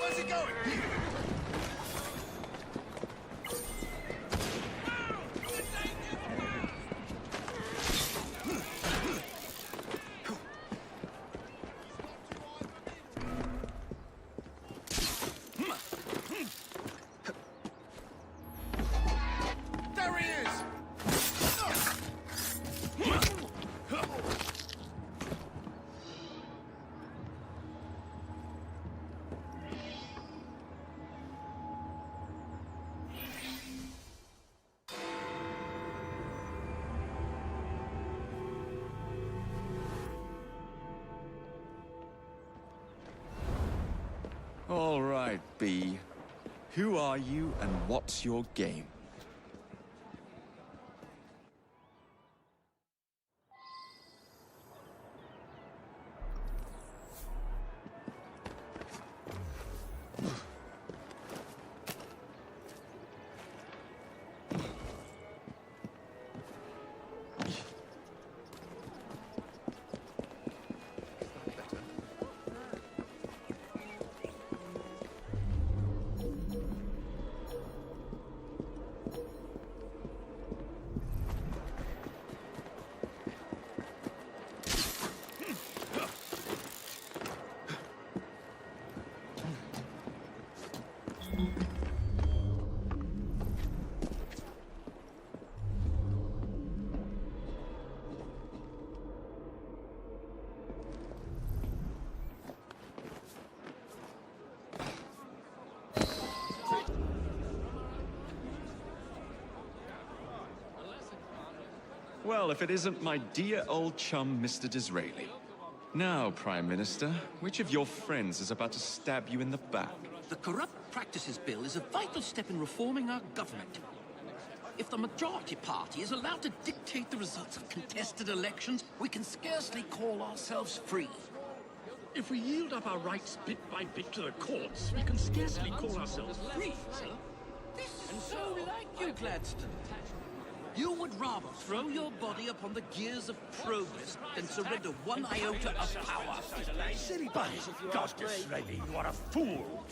Where's he going? There he is! All right, B. Who are you and what's your game? Well, if it isn't my dear old chum, Mr. Disraeli. Now, Prime Minister, which of your friends is about to stab you in the back? The Corrupt Practices Bill is a vital step in reforming our government. If the majority party is allowed to dictate the results of contested elections, we can scarcely call ourselves free. If we yield up our rights bit by bit to the courts, we can scarcely call ourselves free, sir. This is so like you, Gladstone. You would rather throw your body upon the gears of progress than surrender one iota of power. Silly buddy. God, Disraeli, you are a fool.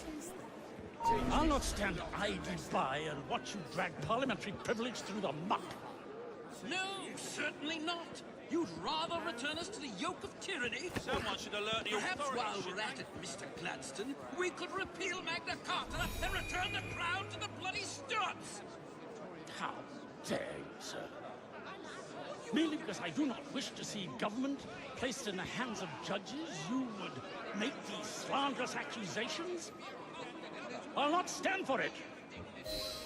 I'll not stand idly by and watch you drag parliamentary privilege through the muck. No, certainly not. You'd rather return us to the yoke of tyranny? Someone should alert the Perhaps authorities, while we're shouldn't at it, Mr. Gladstone, we could repeal Magna Carta and return the crown to the bloody Stuarts! How dare you, sir? Merely because I do not wish to see government placed in the hands of judges, you would make these slanderous accusations? I'll not stand for it.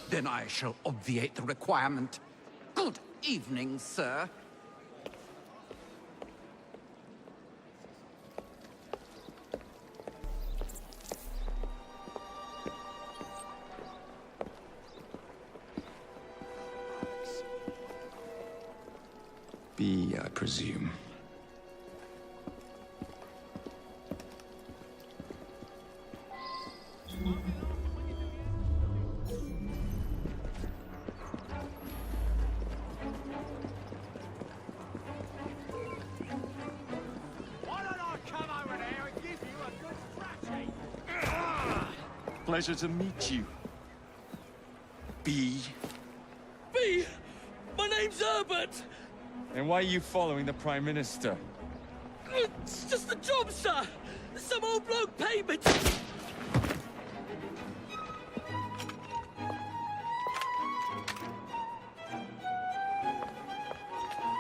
Then I shall obviate the requirement. Good evening, sir. B, I presume. Why don't I come over there and give you a good thrashing? Pleasure to meet you. B. B! My name's Herbert! And why are you following the Prime Minister? It's just a job, sir! Some old bloke paid me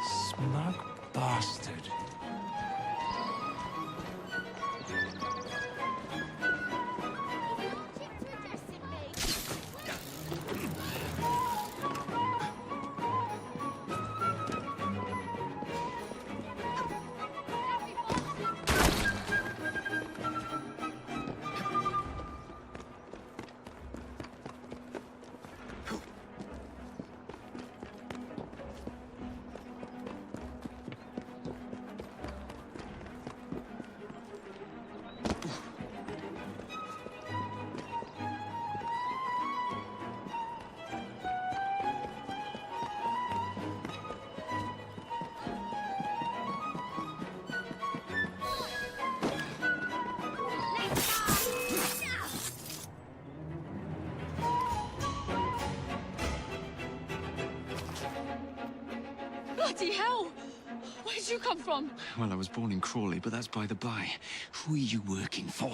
Smug bastard. you come from? Well, I was born in Crawley, but that's by the by. Who are you working for?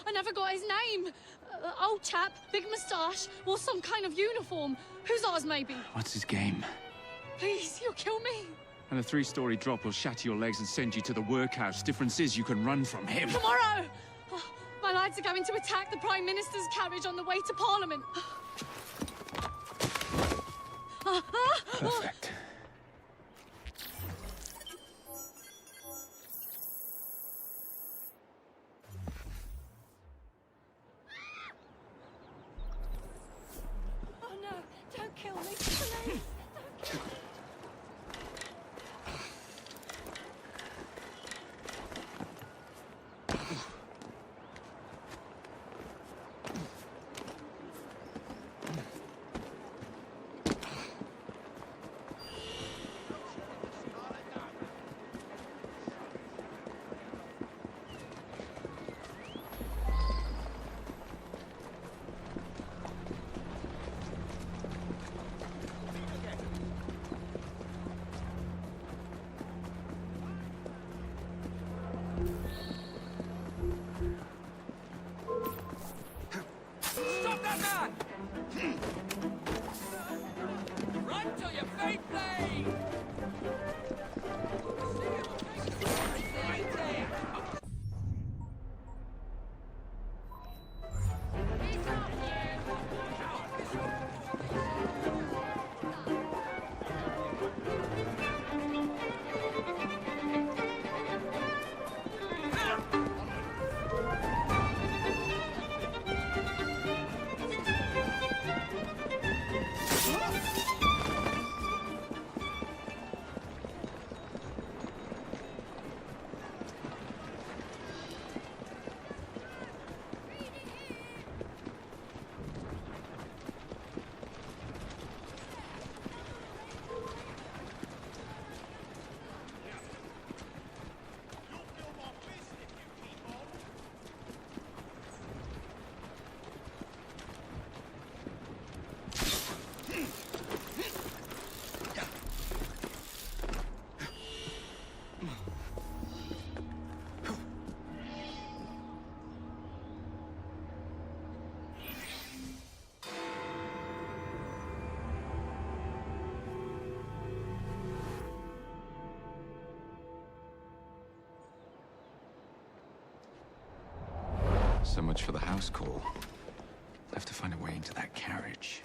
I never got his name. Old chap, big moustache, wore some kind of uniform. Who's ours, maybe? What's his game? Please, you'll kill me. And a 3-story drop will shatter your legs and send you to the workhouse. Difference is you can run from him. Tomorrow! My lads are going to attack the Prime Minister's carriage on the way to Parliament. Perfect. Oh no, don't kill me, please. Stop that man! Run till your feet bleed! Right there! So much for the house call. Have to find a way into that carriage.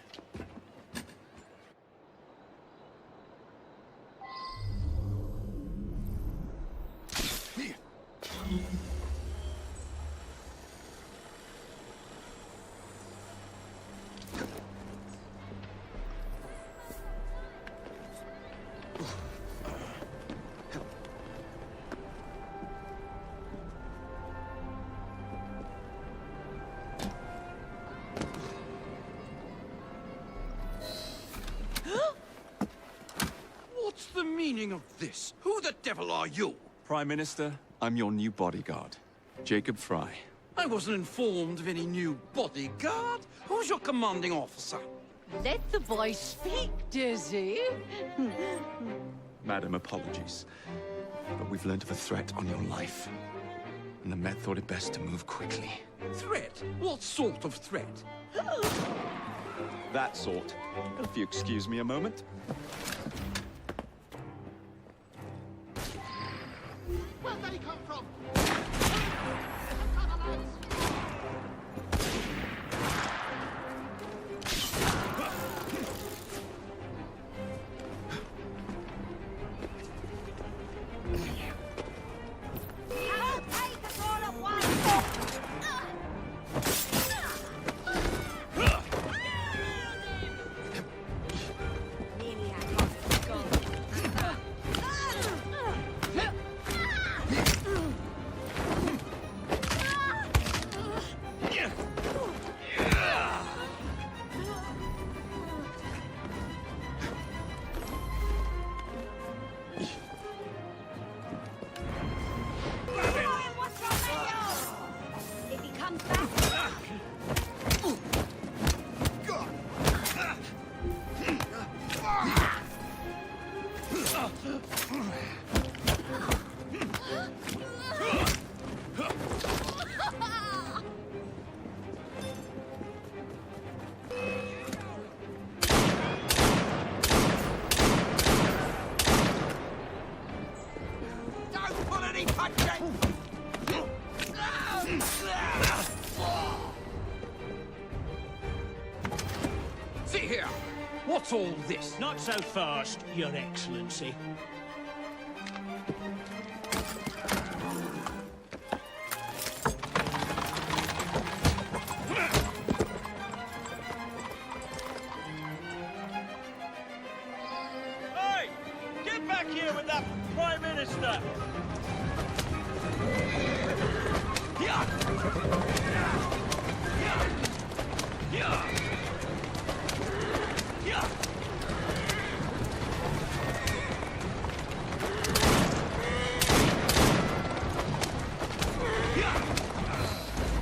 What's the meaning of this? Who the devil are you? Prime Minister, I'm your new bodyguard, Jacob Frye. I wasn't informed of any new bodyguard. Who's your commanding officer? Let the boy speak, Dizzy. Madam, apologies. But we've learned of a threat on your life. And the Met thought it best to move quickly. Threat? What sort of threat? That sort. If you excuse me a moment. Where did he come from? See here! What's all this? Not so fast, Your Excellency. Hey! Get back here with that Prime Minister!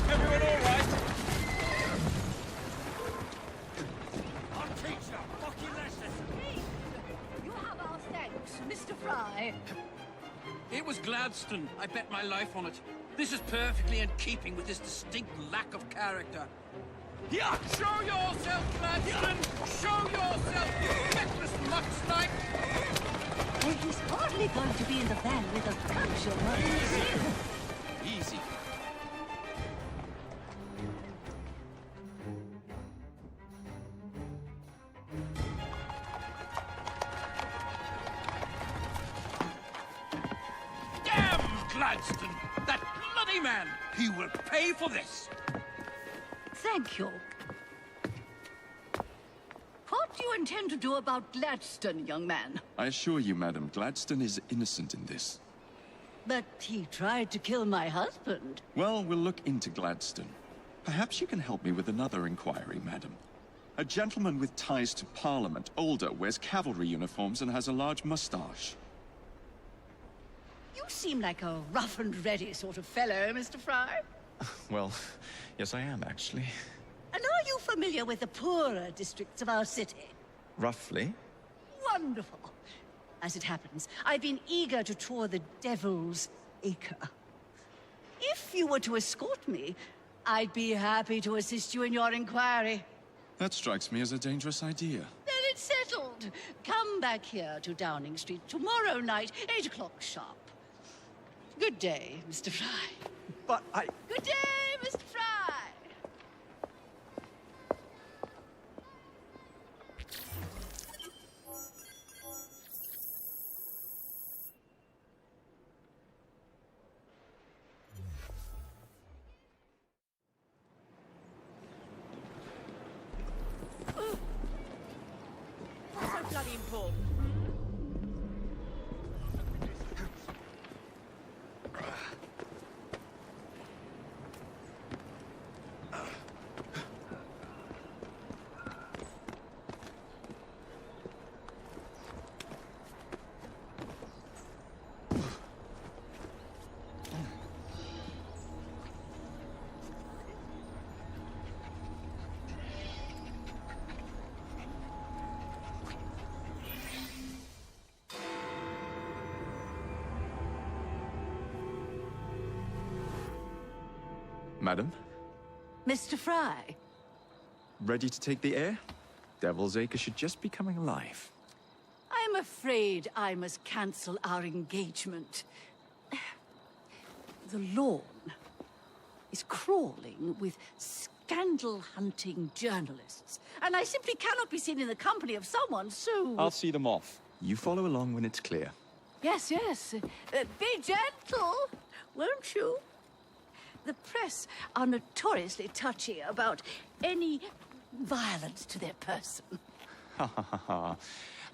Everyone all right? I'll teach you a fucking lesson. You have our thanks, Mr. Frye. It was Gladstone. I bet my life on it. This is perfectly in keeping with his distinct lack of character. Yeah! Show yourself, Gladstone! Show yourself, you feckless mucksnake! Well, he's hardly going to be in the van with a bunch of money. Easy. Damn Gladstone! That bloody man! He will pay for this! Thank you. What do you intend to do about Gladstone, young man? I assure you, madam, Gladstone is innocent in this. But he tried to kill my husband. Well, we'll look into Gladstone. Perhaps you can help me with another inquiry, madam. A gentleman with ties to Parliament, older, wears cavalry uniforms and has a large mustache. You seem like a rough and ready sort of fellow, Mr. Frye. Well, yes I am, actually. And are you familiar with the poorer districts of our city? Roughly. Wonderful. As it happens, I've been eager to tour the Devil's Acre. If you were to escort me, I'd be happy to assist you in your inquiry. That strikes me as a dangerous idea. Then it's settled. Come back here to Downing Street tomorrow night, 8 o'clock sharp. Good day, Mr. Frye. But Good day, Mr. Frye. What's so bloody important? Madam, Mr. Frye, ready to take the air? Devil's Acre should just be coming alive. I'm afraid I must cancel our engagement. The lawn is crawling with scandal-hunting journalists, and I simply cannot be seen in the company of someone so... I'll see them off. You follow along when it's clear. Yes, yes. Be gentle, won't you? The press are notoriously touchy about any violence to their person. Ha ha ha ha.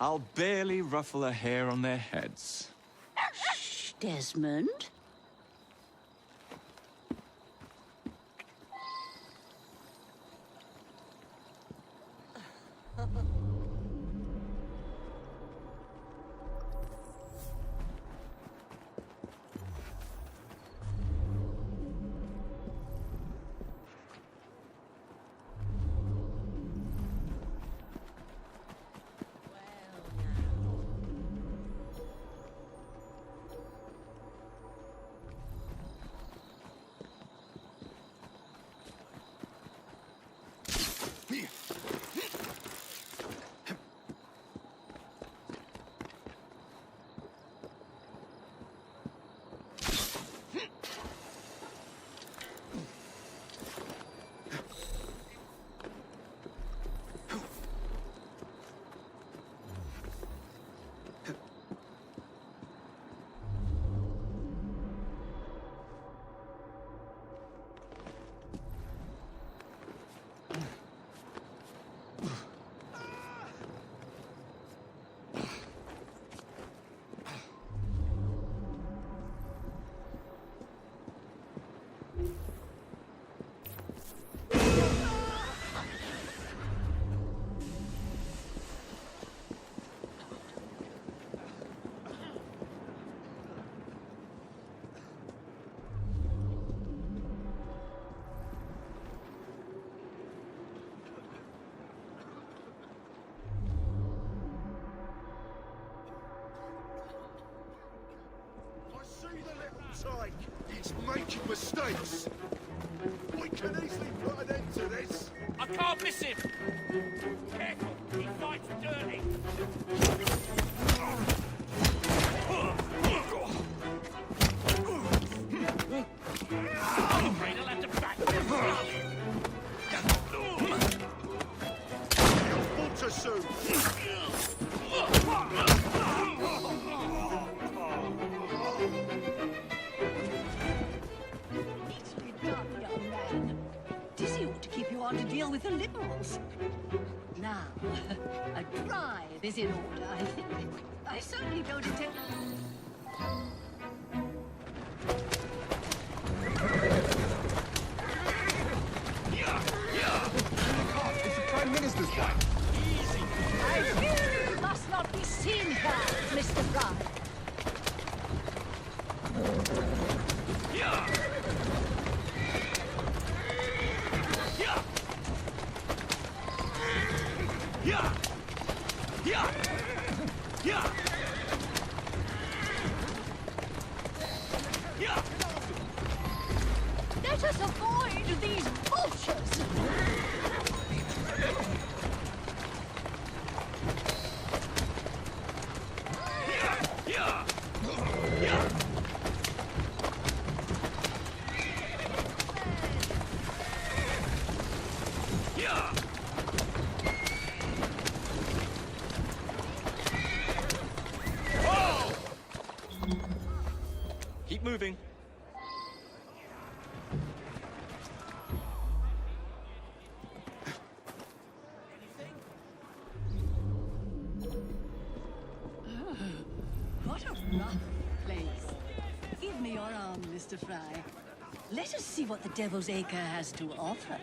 I'll barely ruffle a hair on their heads. Shh, Desmond. It's making mistakes. We can easily put an end to this. I can't miss him! Careful, he fights dirty! I'm afraid I'll have to back Water soon. Neatly done, young man. Dizzy ought to keep you on to deal with the Liberals. Now, a drive is in order, I think. I certainly don't intend... It's the Prime Minister's wife. I fear you must not be seen here, Mr. Frye. Let us avoid these vultures. Keep moving. What a rough place. Give me your arm, Mr. Frye. Let us see what the Devil's Acre has to offer.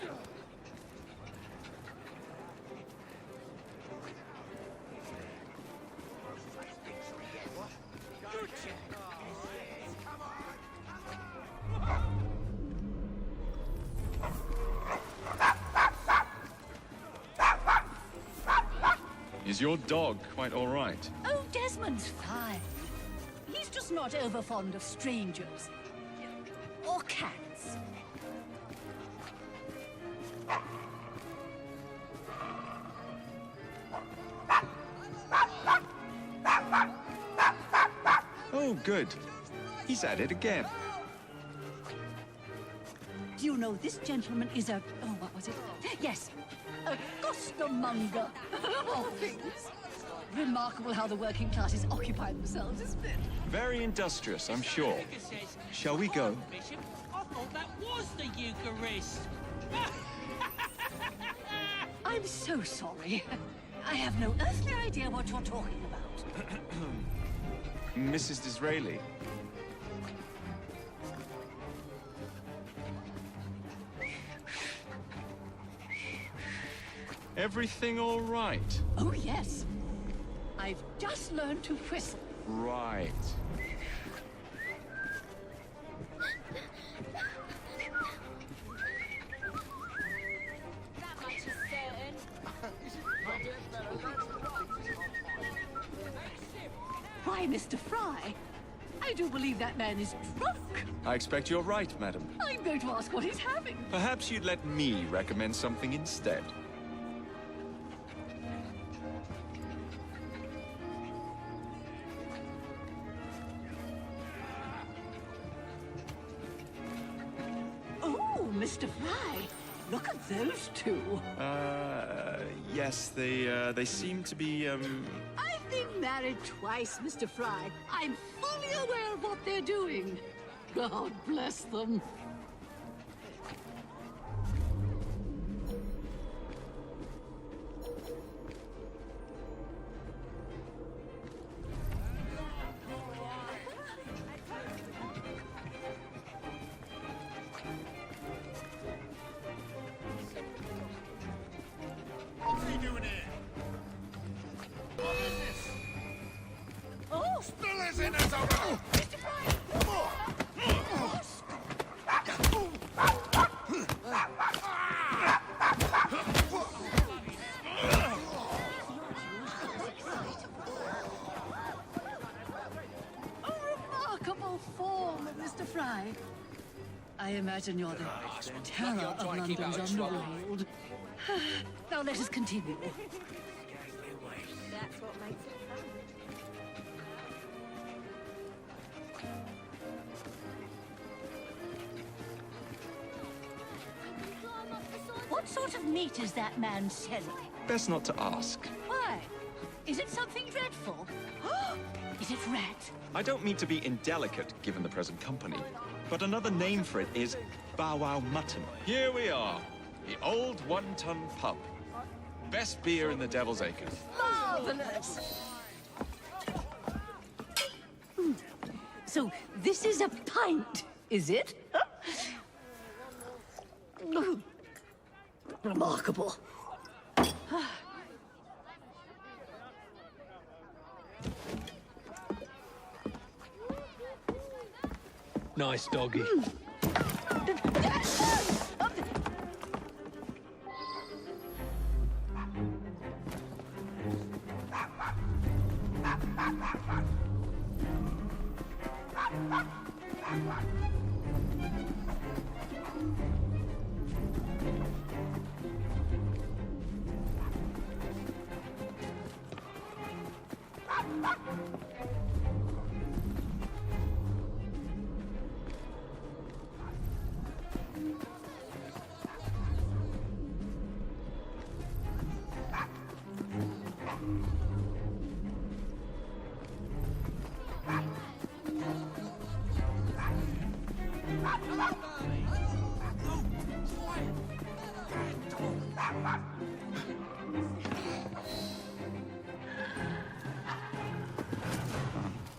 Is your dog quite all right? Oh, Desmond's fine. He's just not over fond of strangers. Or cats. Oh, good. He's at it again. Do you know this gentleman is a... Oh, what was it? Yes, a costermonger. Of all things. Remarkable how the working classes occupy themselves, isn't it? Very industrious, I'm sure. Shall we go? Bishop, I thought that was the Eucharist! I'm so sorry. I have no earthly idea what you're talking about. Mrs. Disraeli. Everything all right? Oh, yes. I've just learned to whistle. Right. That much is certain. Why, Mr. Frye, I do believe that man is drunk. I expect you're right, madam. I'm going to ask what he's having. Perhaps you'd let me recommend something instead. Oh, Mr. Frye, look at those two. Yes, they seem to be, I've been married twice, Mr. Frye. I'm fully aware of what they're doing. God bless them. What's he doing here? What is this? Oh, Still is in his own. Mr. Frye! A remarkable form, Mr. Frye. imagine you're the terror of London's underworld. Now let us continue. That's what makes it fun. What sort of meat is that man selling? Best not to ask. Why? Is it something dreadful? Is it rat? I don't mean to be indelicate, given the present company, but another name for it is Bow Wow Mutton. Here we are, the old one-ton pub. Best beer in the Devil's Acre. Marvelous! So this is a pint, is it? Remarkable. Nice doggy.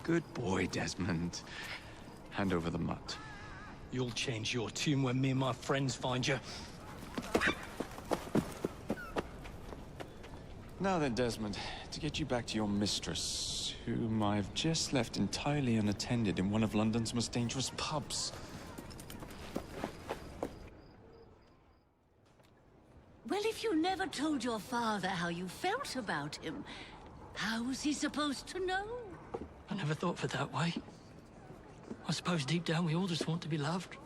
Good boy, Desmond. Hand over the mutt. You'll change your tune when me and my friends find you. Now then, Desmond, to get you back to your mistress, whom I've just left entirely unattended in one of London's most dangerous pubs. Well, if you never told your father how you felt about him, how was he supposed to know? I never thought of it that way. I suppose deep down we all just want to be loved.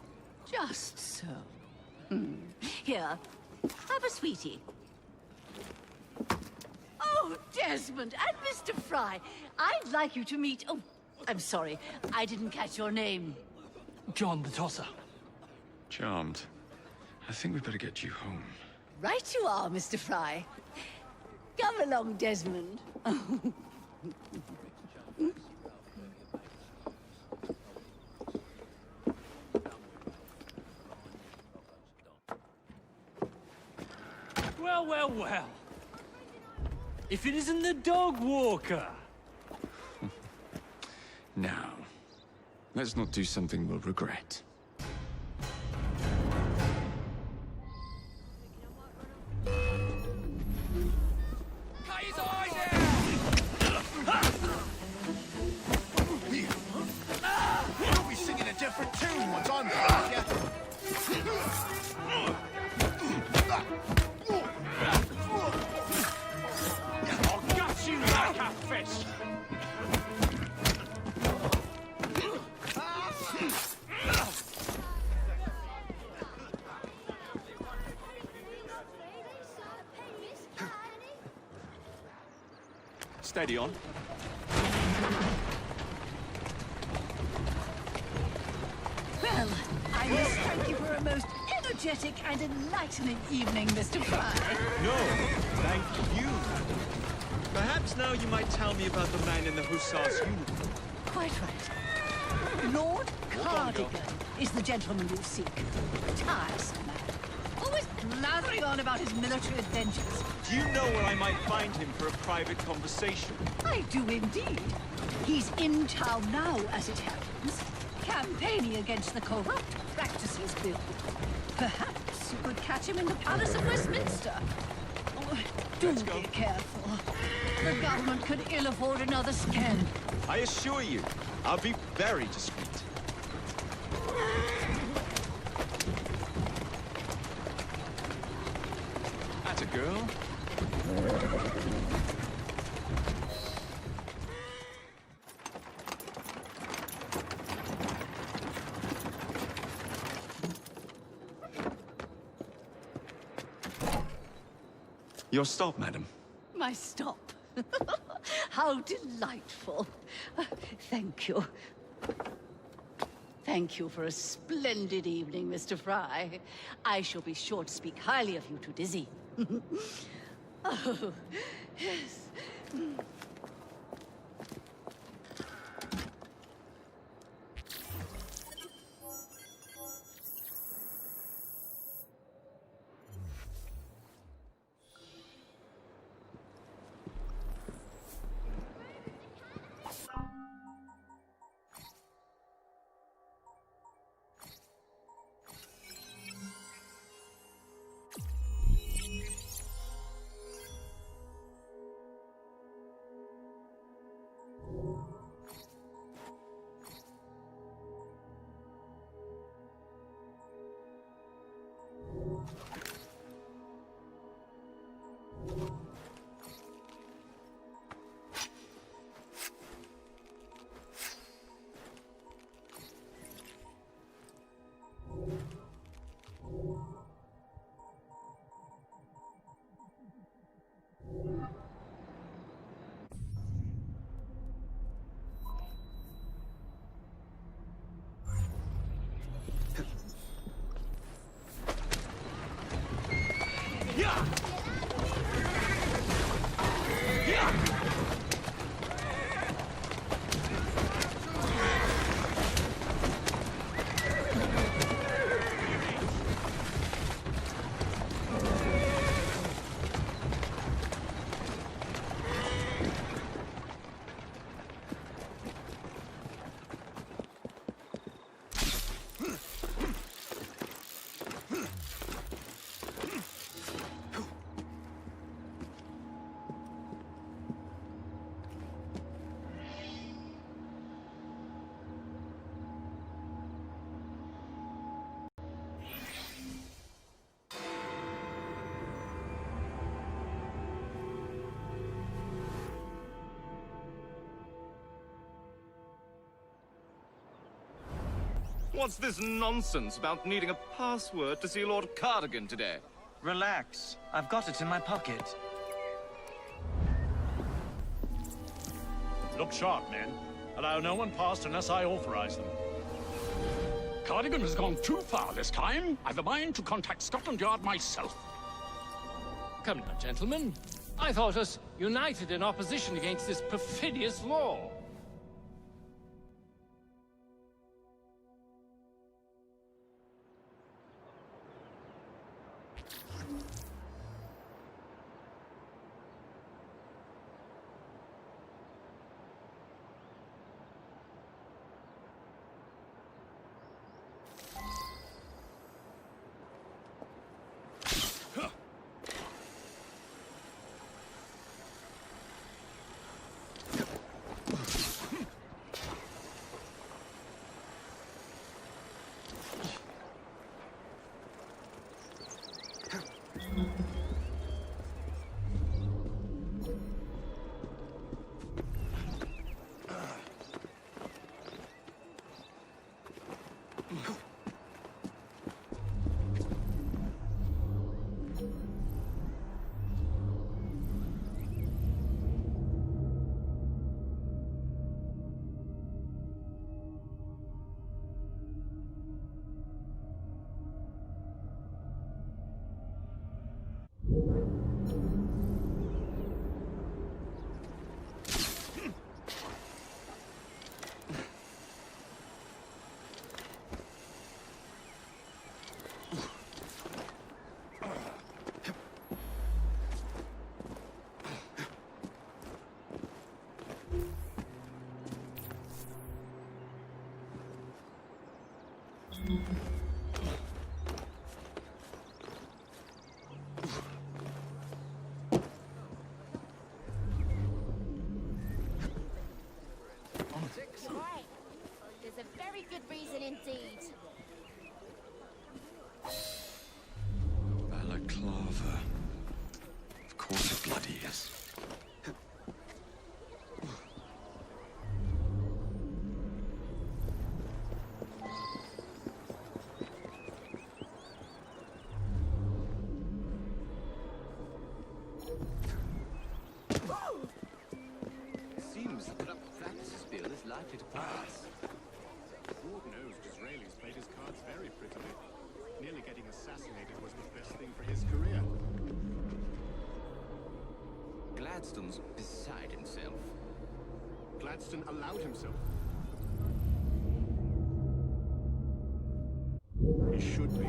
Just so. Here, have a sweetie. Oh, Desmond and Mr. Frye, I'd like you to meet... Oh, I'm sorry, I didn't catch your name. John the Tosser. Charmed. I think we better get you home. Right you are, Mr. Frye. Come along, Desmond. Well, well, well. If it isn't the dog walker. Now, let's not do something we'll regret. You'll be singing a different tune once I'm back, yeah? I'll gut you like a fish. Steady on. Well, I must thank you for a most energetic and enlightening evening, Mr. Frye. No, thank you. Perhaps now you might tell me about the man in the hussar's uniform. Quite right. Lord Cardigan is the gentleman you seek. Tiresome man. Always blathering on about his military adventures. Do you know where I might find him for a private conversation? I do indeed. He's in town now, as it happens, campaigning against the Corrupt Practices Bill. Perhaps you could catch him in the Palace of Westminster. Oh, do be careful. The government could ill afford another scandal. I assure you, I'll be very discreet. That's a girl. Your stop, madam. My stop. How delightful. Thank you. Thank you for a splendid evening, Mr. Frye. I shall be sure to speak highly of you to Dizzy. Oh, yes. What's this nonsense about needing a password to see Lord Cardigan today? Relax. I've got it in my pocket. Look sharp, men. Allow no one past unless I authorize them. Cardigan has gone too far this time. I've a mind to contact Scotland Yard myself. Come now, gentlemen. I thought us united in opposition against this perfidious law. Right. There's a very good reason indeed. Balaclava. Of course it bloody is. likely to pass. Lord knows Disraeli's played his cards very prettily. Nearly getting assassinated was the best thing for his career. Gladstone's beside himself. Gladstone allowed himself. He should be.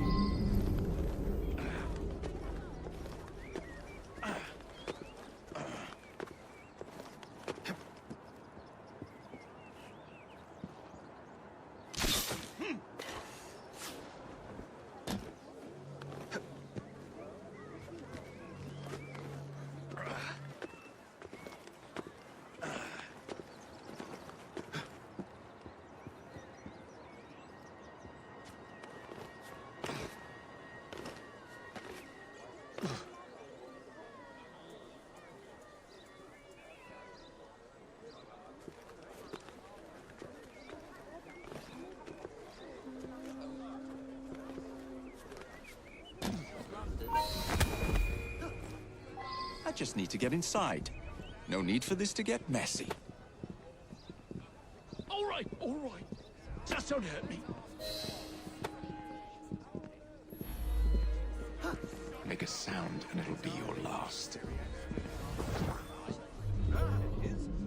I just need to get inside. No need for this to get messy. All right, all right. Just don't hurt me. Make a sound and it'll be your last.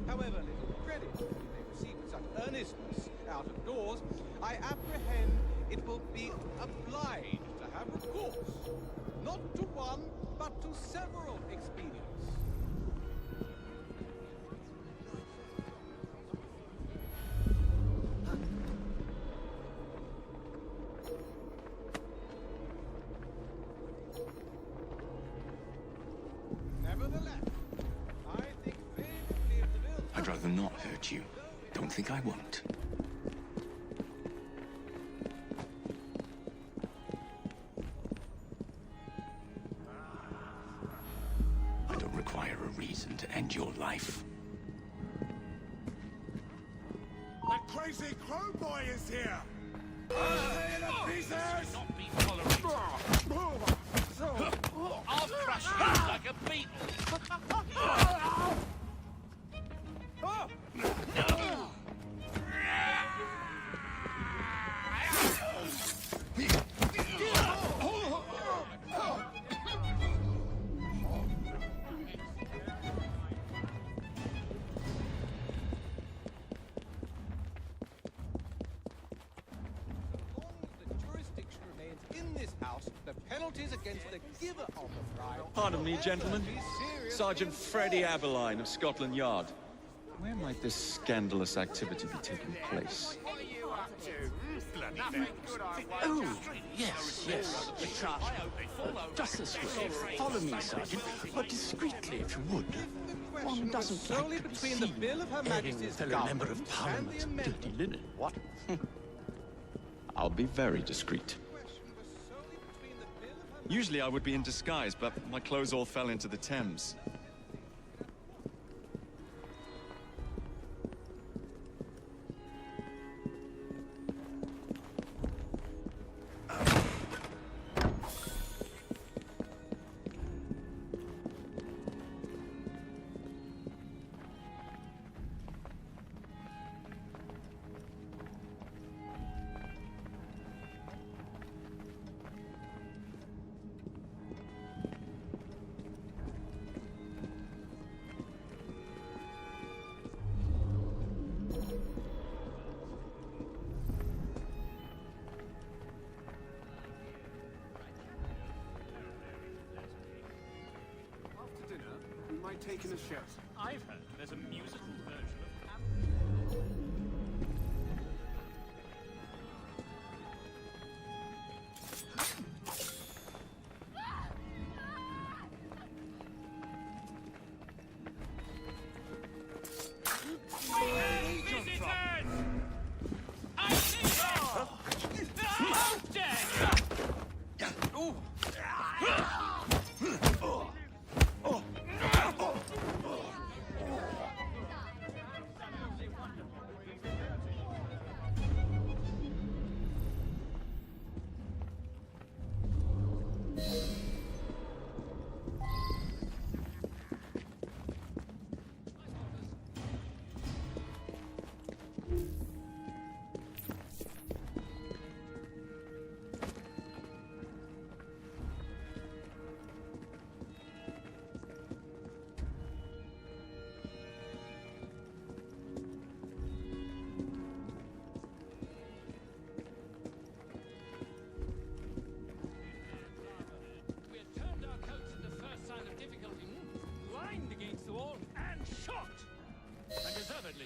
However little credit they receive with such earnestness out of doors, I apprehend it will be obliged to have recourse, not to one, but to several expedients. Nevertheless, I think favorably of the bill. I'd rather not hurt you. Don't think I won't. I don't require a reason to end your life. That crazy crow boy is here! This should not be tolerated. I'll crush you like a beetle. The penalties against the giver of the bribe. Pardon me, gentlemen. Sergeant Freddie Aberline of Scotland Yard. Where might this scandalous activity be taking place? What are you up to? Bloody Oh, yes, yes. Just this way. Follow me, Sergeant, but discreetly, if you would. One doesn't like to be seen airing a fellow member of Parliament's dirty linen. What? I'll be very discreet. Usually I would be in disguise, but my clothes all fell into the Thames. Taking a shot. I've heard there's a musical version of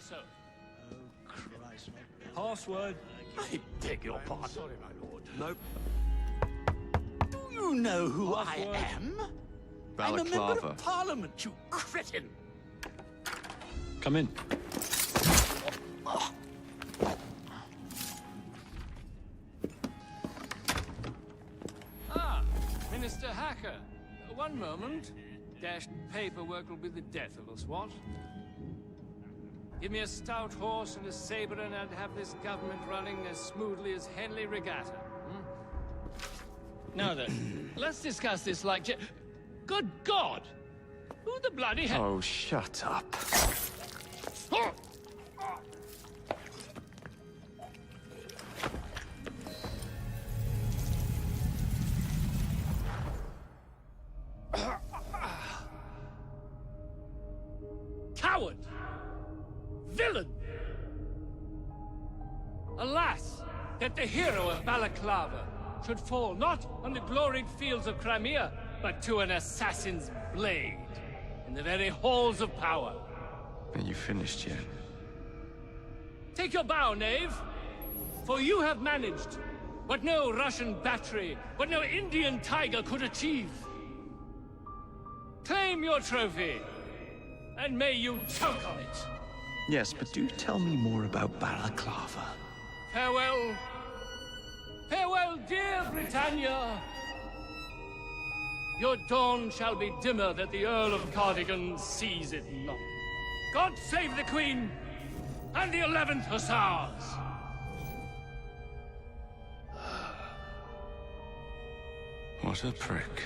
so. Oh, Christ. Password. I beg your pardon. Sorry, my lord. Nope. Do you know who Password. I am? I'm a member Balaclava. of Parliament, you cretin. Come in. Ah, Minister Hacker. One moment. Dashed paperwork will be the death of us, what? Give me a stout horse and a saber and I'd have this government running as smoothly as Henley Regatta. Now then, let's discuss this like... Good God! Who the bloody hell... Oh, shut up. Coward! Villain! Alas, that the hero of Balaclava should fall not on the gloried fields of Crimea, but to an assassin's blade in the very halls of power. Are you finished yet? Take your bow, knave, for you have managed what no Russian battery, what no Indian tiger could achieve. Claim your trophy, and may you choke on it. Yes, but do tell me more about Balaclava. Farewell. Farewell, dear Britannia. Your dawn shall be dimmer that the Earl of Cardigan sees it not. God save the Queen and the 11th Hussars. What a prick.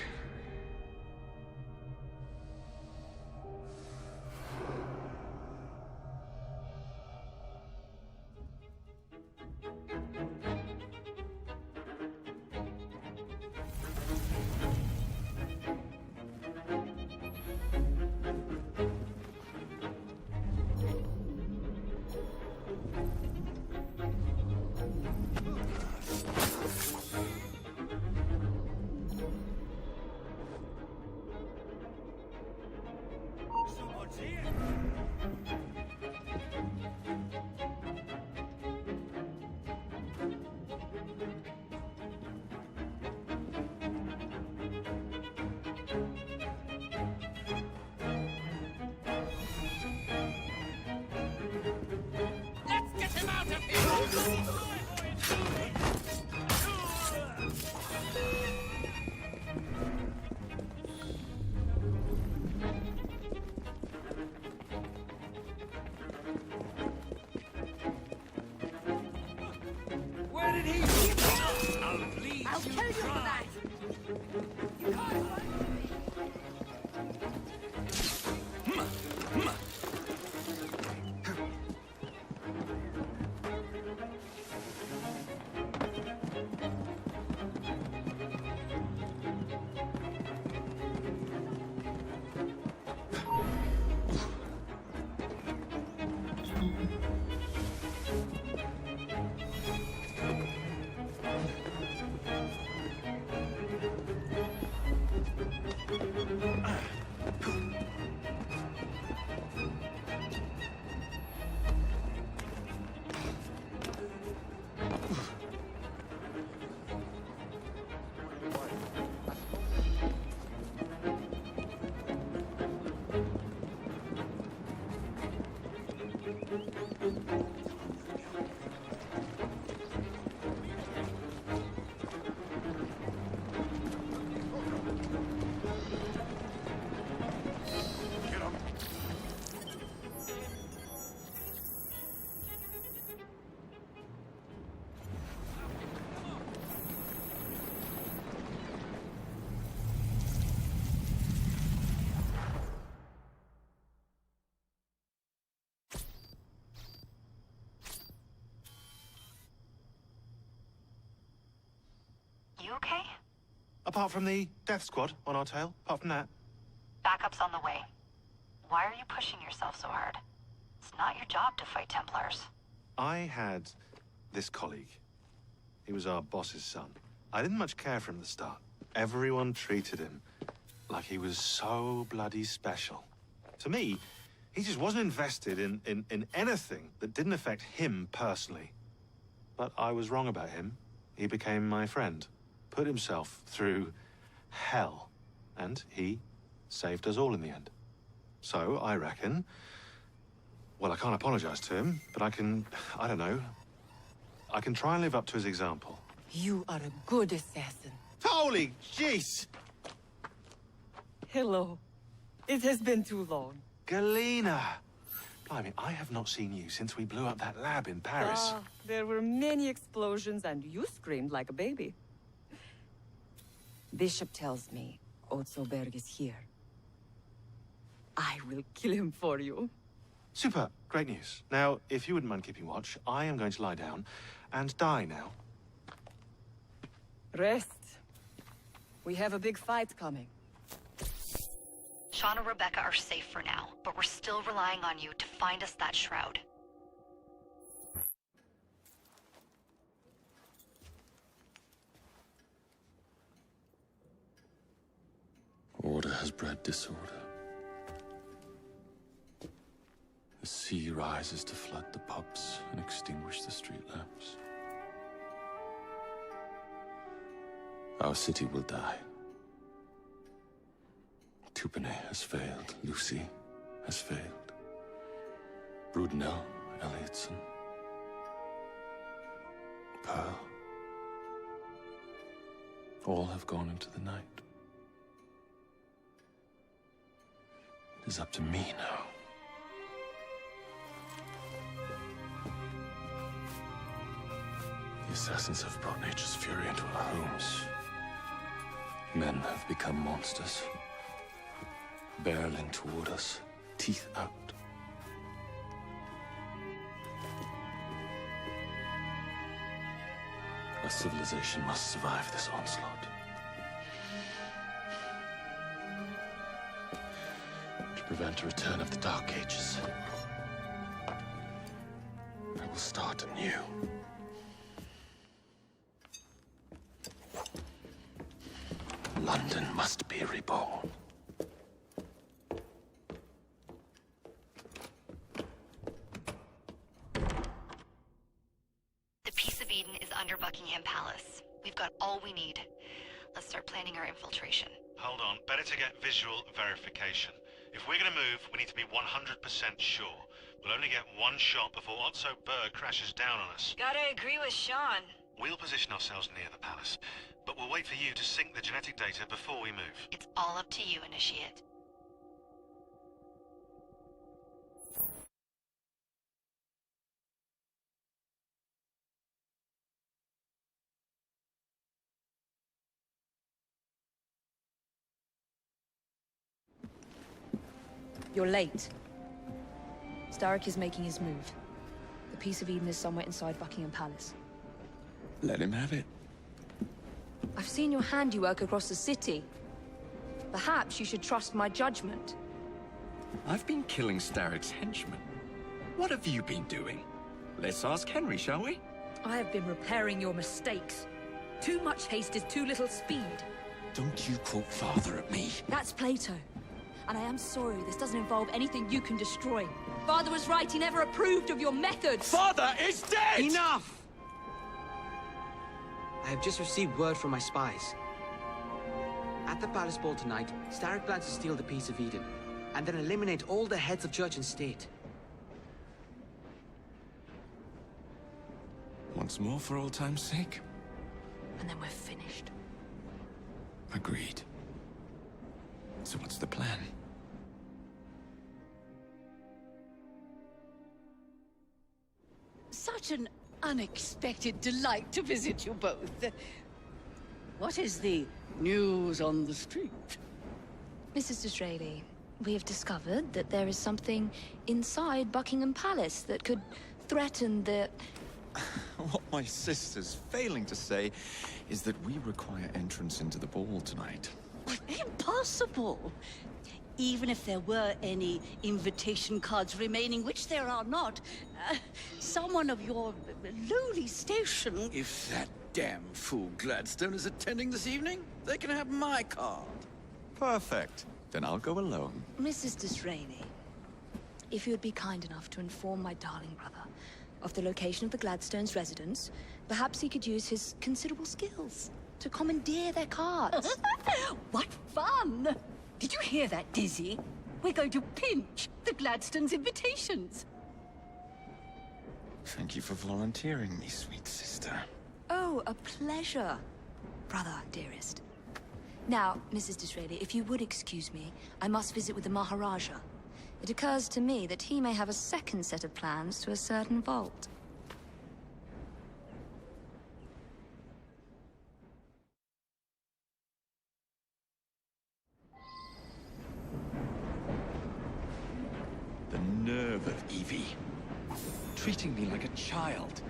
Let's get him out of here! Where did he... I'll kill you for that! You can't run from me! You okay? Apart from the death squad on our tail, apart from that. Backup's on the way. Why are you pushing yourself so hard? It's not your job to fight Templars. I had this colleague. He was our boss's son. I didn't much care for him at the start. Everyone treated him like he was so bloody special. To me, He just wasn't invested in anything that didn't affect him personally. But I was wrong about him. He became my friend, put himself through hell, and he saved us all in the end. So, I reckon... Well, I can't apologize to him, but I don't know. I can try and live up to his example. You are a good assassin. Holy jeez! Hello. It has been too long. Galena! Blimey, I have not seen you since we blew up that lab in Paris. There were many explosions and you screamed like a baby. Bishop tells me Otzoberg is here. I will kill him for you. Super. Great news. Now, if you wouldn't mind keeping watch, I am going to lie down and die now. Rest. We have a big fight coming. Sean and Rebecca are safe for now, but we're still relying on you to find us that shroud. Order has bred disorder. The sea rises to flood the pubs and extinguish the street lamps. Our city will die. Tupene has failed. Lucy has failed. Brudnell, Elliotson, Pearl. All have gone into the night. It is up to me now. The assassins have brought nature's fury into our homes. Men have become monsters, barreling toward us, teeth out. Our civilization must survive this onslaught. To prevent a return of the Dark Ages, I will start anew. London must be reborn. The Peace of Eden is under Buckingham Palace. We've got all we need. Let's start planning our infiltration. Hold on. Better to get visual verification. If we're gonna move, we need to be 100% sure. We'll only get one shot before Otso Berg crashes down on us. Gotta agree with Sean. We'll position ourselves near the palace, but we'll wait for you to sync the genetic data before we move. It's all up to you, Initiate. You're late. Starrick is making his move. The Peace of Eden is somewhere inside Buckingham Palace. Let him have it. I've seen your handiwork across the city. Perhaps you should trust my judgment. I've been killing Starrick's henchmen. What have you been doing? Let's ask Henry, shall we? I have been repairing your mistakes. Too much haste is too little speed. Don't you quote Father at me. That's Plato. And I am sorry this doesn't involve anything you can destroy. Father was right, he never approved of your methods. Father is dead! Enough! I have just received word from my spies. At the palace ball tonight, Starrick plans to steal the Peace of Eden, and then eliminate all the heads of church and state. Once more for old time's sake. And then we're finished. Agreed. So what's the plan? Such an unexpected delight to visit you both. What is the news on the street? Mrs. Disraeli, we have discovered that there is something inside Buckingham Palace that could threaten the... What my sister's failing to say is that we require entrance into the ball tonight. Impossible! Even if there were any invitation cards remaining, which there are not, someone of your lowly station... If that damn fool Gladstone is attending this evening, they can have my card. Perfect. Then I'll go alone. Mrs. Disraeli, if you would be kind enough to inform my darling brother of the location of the Gladstones' residence, perhaps he could use his considerable skills to commandeer their carts. What fun! Did you hear that, Dizzy? We're going to pinch the Gladstones' invitations. Thank you for volunteering me, sweet sister. Oh, a pleasure, brother, dearest. Now, Mrs. Disraeli, if you would excuse me, I must visit with the Maharaja. It occurs to me that he may have a second set of plans to a certain vault. The nerve of Evie. Treating me like a child.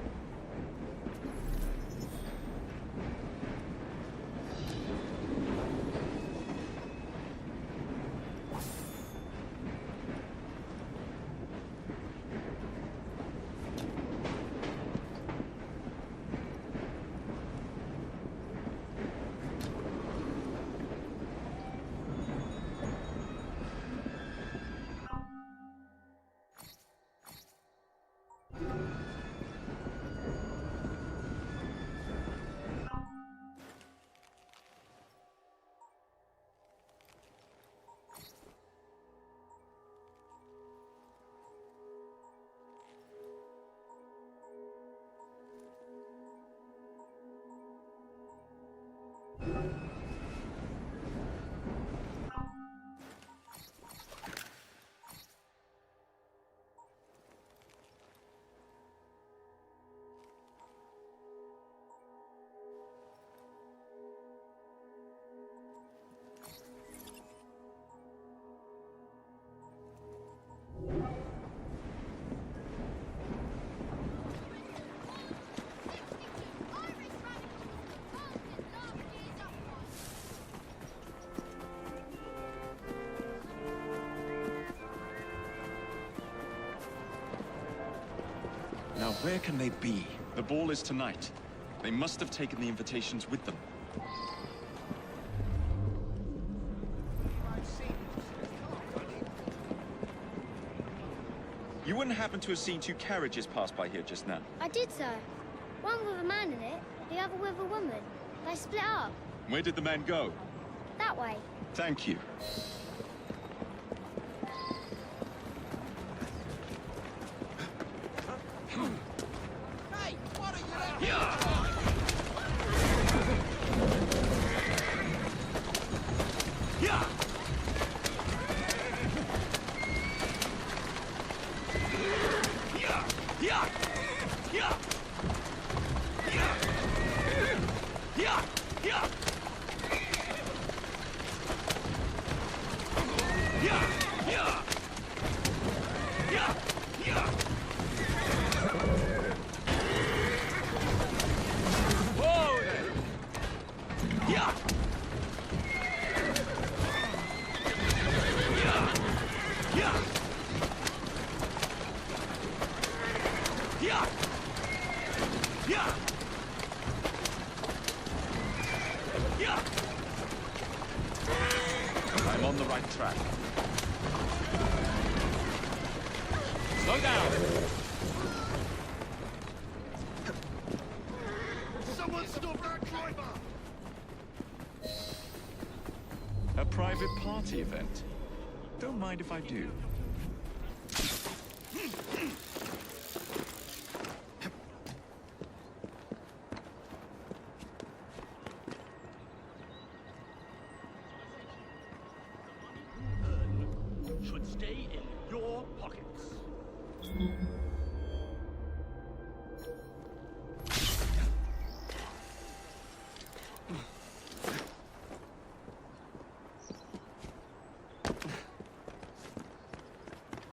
Now, where can they be? The ball is tonight. They must have taken the invitations with them. You wouldn't happen to have seen two carriages pass by here just now? I did, sir. One with a man in it, the other with a woman. They split up. Where did the man go? That way. Thank you. Hey, what are you doing? I'm on the right track. Slow down! Someone stop that driver! A private party event? Don't mind if I do. Should stay in your pockets.